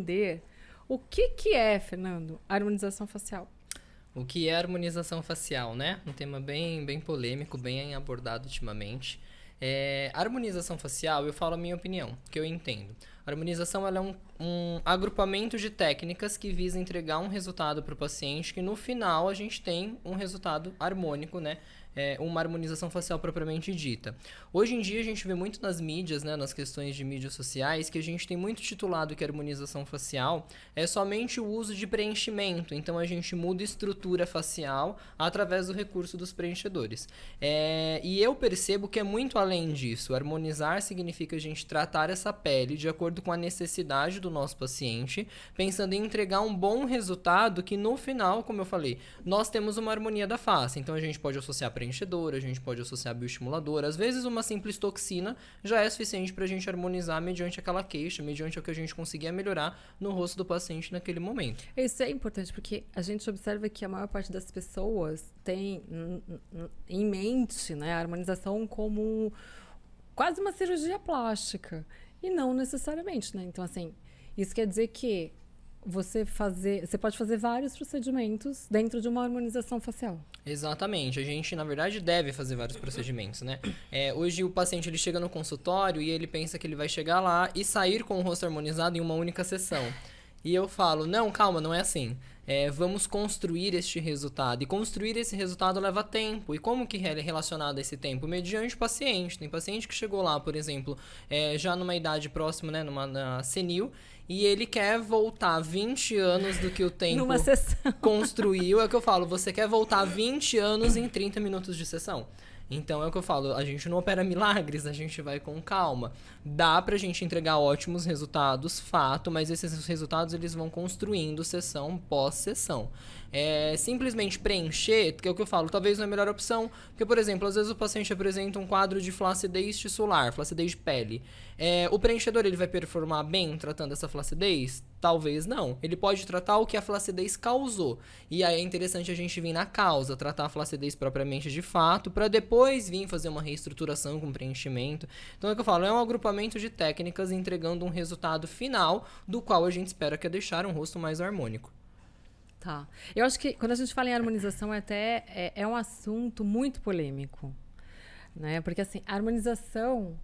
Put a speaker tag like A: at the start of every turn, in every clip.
A: entender o que é, Fernando, harmonização facial.
B: O que é harmonização facial, né? Um tema bem polêmico, bem abordado ultimamente. Harmonização facial, eu falo a minha opinião, que eu entendo. A harmonização ela é um agrupamento de técnicas que visa entregar um resultado para o paciente que no final a gente tem um resultado harmônico, né? Uma harmonização facial propriamente dita. Hoje em dia a gente vê muito nas mídias, né, nas questões de mídias sociais, que a gente tem muito titulado que a harmonização facial é somente o uso de preenchimento. Então a gente muda a estrutura facial através do recurso dos preenchedores. E eu percebo que é muito além disso. Harmonizar significa a gente tratar essa pele de acordo com a necessidade do nosso paciente, pensando em entregar um bom resultado que no final, como eu falei, nós temos uma harmonia da face. Então a gente pode associar preenchedor, a gente pode associar bioestimulador. Às vezes uma simples toxina já é suficiente para a gente harmonizar mediante aquela queixa, mediante o que a gente conseguia melhorar no rosto do paciente naquele momento.
A: Isso é importante porque a gente observa que a maior parte das pessoas tem em mente, né, a harmonização como quase uma cirurgia plástica. E não necessariamente, né? Então, assim, isso quer dizer que você pode fazer vários procedimentos dentro de uma harmonização facial.
B: Exatamente. A gente, na verdade, deve fazer vários procedimentos, né? Hoje o paciente ele chega no consultório e ele pensa que ele vai chegar lá e sair com o rosto harmonizado em uma única sessão. E eu falo, não, calma, não é assim. Vamos construir este resultado. E construir esse resultado leva tempo. E como que é relacionado a esse tempo? Mediante o paciente. Tem paciente que chegou lá, por exemplo, já numa idade próxima, né, na senil, e ele quer voltar 20 anos do que o tempo
A: numa sessão
B: construiu. É o que eu falo, você quer voltar 20 anos em 30 minutos de sessão. Então é o que eu falo, a gente não opera milagres, a gente vai com calma. Dá pra gente entregar ótimos resultados, fato, mas esses resultados eles vão construindo sessão pós sessão. Simplesmente preencher, que é o que eu falo, talvez não é a melhor opção, porque, por exemplo, às vezes o paciente apresenta um quadro de flacidez tissular, flacidez de pele. O preenchedor ele vai performar bem tratando essa flacidez? Talvez não. Ele pode tratar o que a flacidez causou. E aí é interessante a gente vir na causa, tratar a flacidez propriamente de fato, para depois vir fazer uma reestruturação com preenchimento. Então é o que eu falo, é um agrupamento de técnicas entregando um resultado final, do qual a gente espera que é deixar um rosto mais harmônico.
A: Tá. Eu acho que quando a gente fala em harmonização é um assunto muito polêmico, né? Porque assim, a harmonização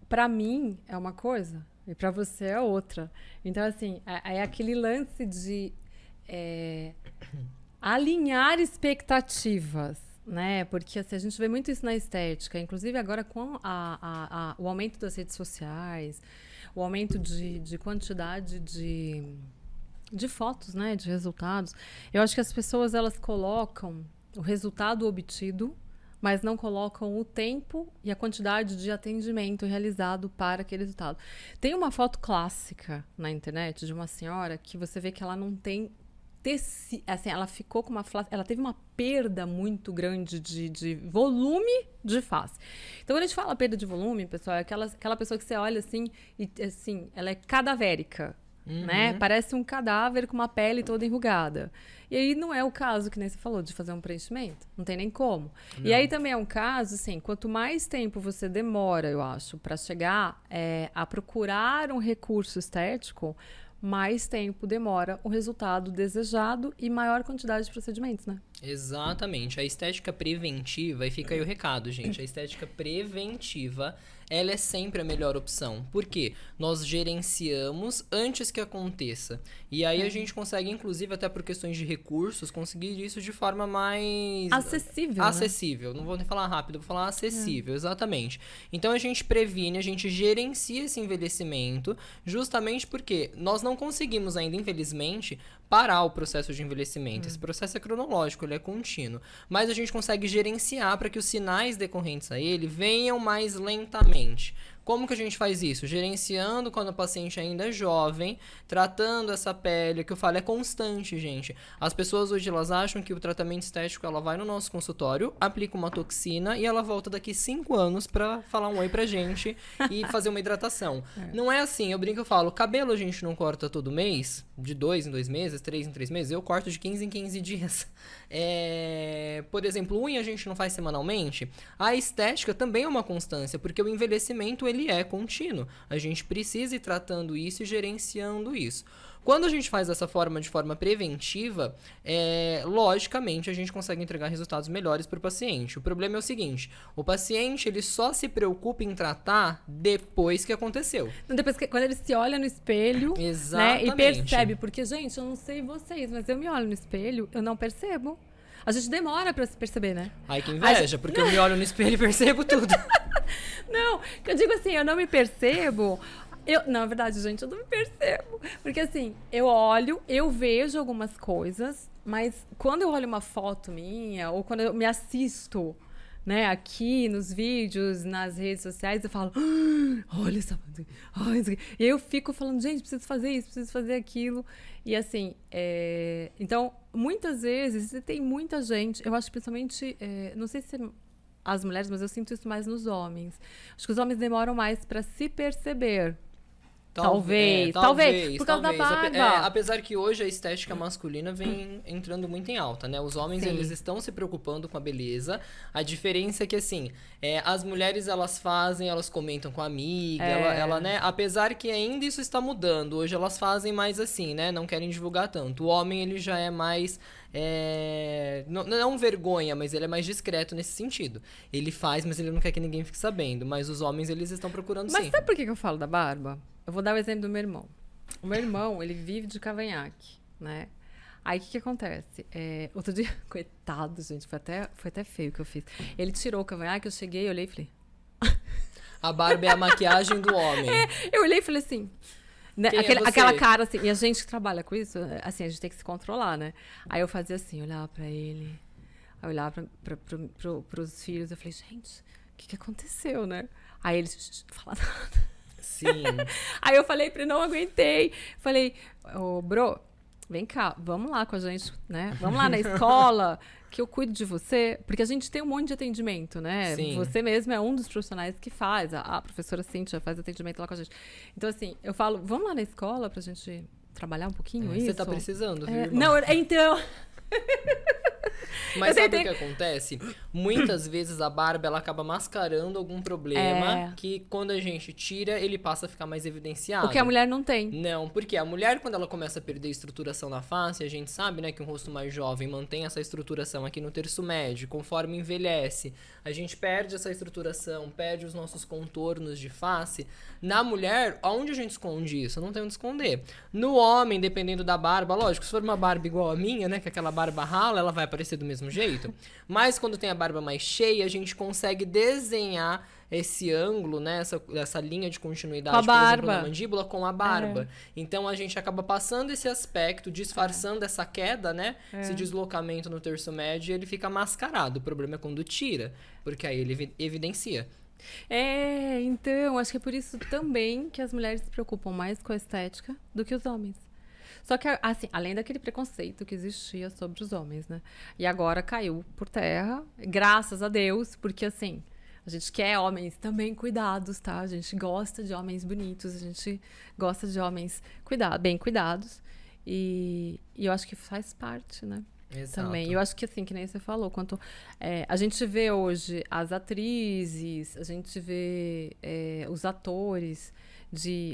A: para mim é uma coisa e para você é outra. Então assim, é aquele lance de alinhar expectativas, né? Porque assim, a gente vê muito isso na estética, inclusive agora com o aumento das redes sociais, o aumento de quantidade de fotos, né, de resultados. Eu acho que as pessoas elas colocam o resultado obtido, mas não colocam o tempo e a quantidade de atendimento realizado para aquele resultado. Tem uma foto clássica na internet de uma senhora que você vê que ela não tem assim, ela ficou com ela teve uma perda muito grande de volume de face. Então, quando a gente fala perda de volume, pessoal, é aquela pessoa que você olha assim e assim, ela é cadavérica. Né? Parece um cadáver com uma pele toda enrugada. E aí não é o caso, que nem você falou, de fazer um preenchimento. Não tem nem como. Não. E aí também é um caso, assim, quanto mais tempo você demora, eu acho, para chegar a procurar um recurso estético, mais tempo demora o resultado desejado e maior quantidade de procedimentos, né?
B: Exatamente. A estética preventiva, e fica aí o recado, gente, a estética preventiva, ela é sempre a melhor opção. Por quê? Nós gerenciamos antes que aconteça. E aí a gente consegue, inclusive, até por questões de recursos, conseguir isso de forma mais...
A: acessível,
B: acessível. Né? Não vou nem falar rápido, vou falar acessível, exatamente. Então a gente previne, a gente gerencia esse envelhecimento, justamente porque nós não conseguimos ainda, infelizmente, parar o processo de envelhecimento. Esse processo é cronológico, ele é contínuo. Mas a gente consegue gerenciar para que os sinais decorrentes a ele venham mais lentamente. Como que a gente faz isso? Gerenciando quando o paciente ainda é jovem, tratando essa pele, que eu falo, é constante, gente. As pessoas hoje, elas acham que o tratamento estético, ela vai no nosso consultório, aplica uma toxina e ela volta daqui 5 anos pra falar um oi pra gente e fazer uma hidratação. Não é assim, eu brinco, eu falo, cabelo a gente não corta todo mês, de 2 em 2 meses, 3 em 3 meses, eu corto de 15 em 15 dias. Por exemplo, unha a gente não faz semanalmente. A estética também é uma constância, porque o envelhecimento, ele é contínuo. A gente precisa ir tratando isso e gerenciando isso. Quando a gente faz dessa forma, de forma preventiva, logicamente a gente consegue entregar resultados melhores para o paciente. O problema é o seguinte, o paciente ele só se preocupa em tratar depois que aconteceu.
A: Depois quando ele se olha no espelho, né, e percebe. Porque, gente, eu não sei vocês, mas eu me olho no espelho, eu não percebo. A gente demora pra se perceber, né?
B: Ai, que inveja, porque eu me olho no espelho e percebo tudo.
A: Não, eu digo assim, eu não me percebo... Na verdade, gente, eu não me percebo. Porque assim, eu olho, eu vejo algumas coisas, mas quando eu olho uma foto minha, ou quando eu me assisto, né, aqui nos vídeos, nas redes sociais, eu falo, olha essa... E aí eu fico falando, gente, preciso fazer isso, preciso fazer aquilo. E assim, então, muitas vezes, tem muita gente, eu acho principalmente, não sei se as mulheres, mas eu sinto isso mais nos homens. Acho que os homens demoram mais para se perceber. Talvez, por causa da barba.
B: Apesar que hoje a estética masculina vem entrando muito em alta, né? Os homens,
A: Sim.
B: eles estão se preocupando com a beleza. A diferença é que, assim, as mulheres, elas fazem, elas comentam com a amiga, ela, né? Apesar que ainda isso está mudando. Hoje elas fazem mais assim, né? Não querem divulgar tanto. O homem, ele já é mais... não vergonha, mas ele é mais discreto nesse sentido. Ele faz, mas ele não quer que ninguém fique sabendo. Mas os homens, eles estão procurando sim.
A: Mas sabe por que eu falo da barba? Eu vou dar o exemplo do meu irmão. O meu irmão, ele vive de cavanhaque, né? Aí, o que acontece? Outro dia, coitado, gente, foi até feio o que eu fiz. Ele tirou o cavanhaque, eu cheguei, olhei e falei...
B: A barba é a maquiagem do homem.
A: Eu olhei e falei assim... Né? Aquela cara assim, e a gente que trabalha com isso, assim, a gente tem que se controlar, né? Aí eu fazia assim, olhava pra ele, aí eu olhava pros filhos, eu falei, gente, o que aconteceu, né? Aí eles não falaram nada.
B: Sim.
A: Aí eu falei pra ele, não aguentei. Falei, bro, vem cá, vamos lá com a gente, né? Vamos lá na escola, que eu cuido de você. Porque a gente tem um monte de atendimento, né?
B: Sim.
A: Você mesmo é um dos profissionais que faz. A professora Cíntia faz atendimento lá com a gente. Então, assim, eu falo, vamos lá na escola pra gente trabalhar um pouquinho isso?
B: Você tá precisando, viu, irmão?
A: Não, então...
B: Mas sabe o que acontece? Muitas vezes a barba ela acaba mascarando algum problema que quando a gente tira, ele passa a ficar mais evidenciado.
A: O que a mulher não tem.
B: Não, porque a mulher, quando ela começa a perder estruturação na face, a gente sabe, né, que um rosto mais jovem mantém essa estruturação aqui no terço médio, conforme envelhece, a gente perde essa estruturação, perde os nossos contornos de face. Na mulher, aonde a gente esconde isso? Não tem onde esconder. No homem, dependendo da barba, lógico, se for uma barba igual a minha, né, que é aquela barba rala, ela vai aparecer do mesmo jeito. Mas quando tem a barba mais cheia, a gente consegue desenhar esse ângulo, né, essa linha de continuidade, por exemplo, na mandíbula com a barba. Então a gente acaba passando esse aspecto, disfarçando essa queda, né, esse deslocamento no terço médio, e ele fica mascarado. O problema é quando tira, porque aí ele evidencia.
A: Então, acho que é por isso também que as mulheres se preocupam mais com a estética do que os homens. Só que, assim, além daquele preconceito que existia sobre os homens, né? E agora caiu por terra, graças a Deus, porque, assim, a gente quer homens também cuidados, tá? A gente gosta de homens bonitos, a gente gosta de homens bem cuidados. E eu acho que faz parte, né?
B: Exato.
A: Também. Eu acho que, assim, que nem você falou, a gente vê hoje as atrizes, a gente vê os atores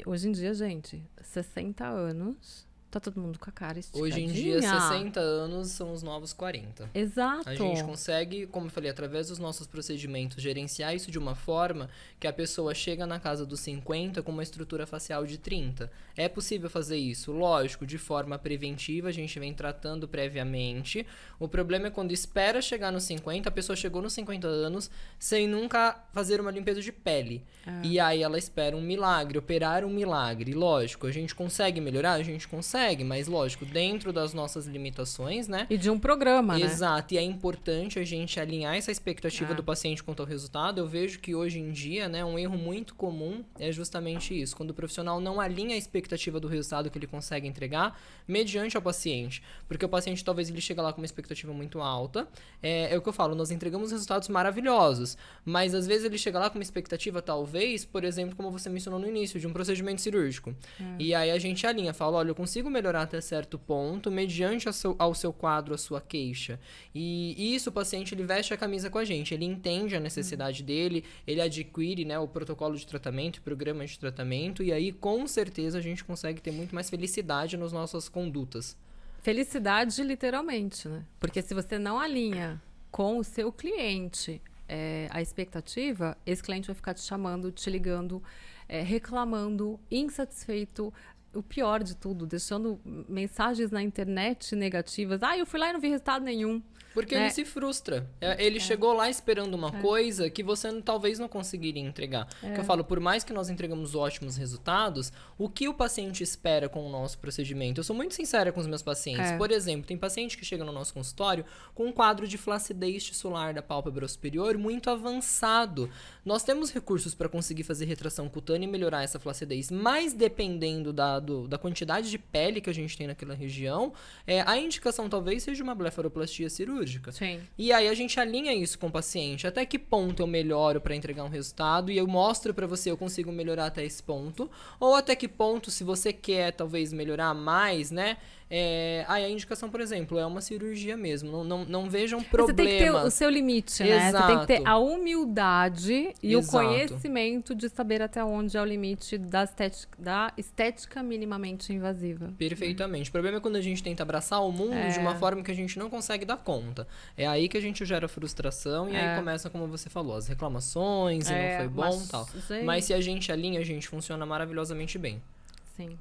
A: hoje em dia, gente, 60 anos... Tá todo mundo com a cara esticadinha.
B: Hoje em dia, 60 anos são os novos 40.
A: Exato.
B: A gente consegue, como eu falei, através dos nossos procedimentos, gerenciar isso de uma forma que a pessoa chega na casa dos 50 com uma estrutura facial de 30. É possível fazer isso? Lógico, de forma preventiva, a gente vem tratando previamente. O problema é quando espera chegar nos 50, a pessoa chegou nos 50 anos sem nunca fazer uma limpeza de pele. E aí ela espera um milagre, operar um milagre. Lógico, a gente consegue melhorar? A gente consegue. Mas, lógico, dentro das nossas limitações, né?
A: E de um programa, né?
B: Exato, e é importante a gente alinhar essa expectativa do paciente quanto ao resultado. Eu vejo que hoje em dia, né, um erro muito comum é justamente isso. Quando o profissional não alinha a expectativa do resultado que ele consegue entregar mediante ao paciente. Porque o paciente, talvez, ele chega lá com uma expectativa muito alta. É o que eu falo, nós entregamos resultados maravilhosos. Mas, às vezes, ele chega lá com uma expectativa, talvez, por exemplo, como você mencionou no início, de um procedimento cirúrgico. E aí a gente alinha, fala, olha, eu consigo melhorar até certo ponto, mediante ao seu quadro, a sua queixa. E isso, o paciente, ele veste a camisa com a gente, ele entende a necessidade dele, ele adquire, né, o protocolo de tratamento, o programa de tratamento, e aí, com certeza, a gente consegue ter muito mais felicidade nas nossas condutas.
A: Felicidade, literalmente, né? Porque se você não alinha com o seu cliente a expectativa, esse cliente vai ficar te chamando, te ligando, reclamando, insatisfeito, o pior de tudo, deixando mensagens na internet negativas. Eu fui lá e não vi resultado nenhum.
B: Porque ele se frustra. Ele chegou lá esperando uma coisa que você talvez não conseguiria entregar. Que eu falo, por mais que nós entregamos ótimos resultados, o que o paciente espera com o nosso procedimento? Eu sou muito sincera com os meus pacientes. Por exemplo, tem paciente que chega no nosso consultório com um quadro de flacidez tissular da pálpebra superior muito avançado. Nós temos recursos para conseguir fazer retração cutânea e melhorar essa flacidez, mas dependendo da quantidade de pele que a gente tem naquela região, a indicação talvez seja uma blefaroplastia cirúrgica.
A: Sim.
B: E aí a gente alinha isso com o paciente. Até que ponto eu melhoro para entregar um resultado e eu mostro para você eu consigo melhorar até esse ponto. Ou até que ponto, se você quer talvez melhorar mais, né? A indicação, por exemplo, é uma cirurgia mesmo. Não vejam problemas.
A: Você tem que ter o seu limite, né?
B: Exato.
A: Você tem que ter a humildade e o conhecimento de saber até onde é o limite da estética minimamente invasiva.
B: Perfeitamente. O problema é quando a gente tenta abraçar o mundo de uma forma que a gente não consegue dar conta. É aí que a gente gera frustração e aí começa, como você falou, as reclamações e não foi bom e tal. Mas se a gente alinha, a gente funciona maravilhosamente bem.
A: Sim.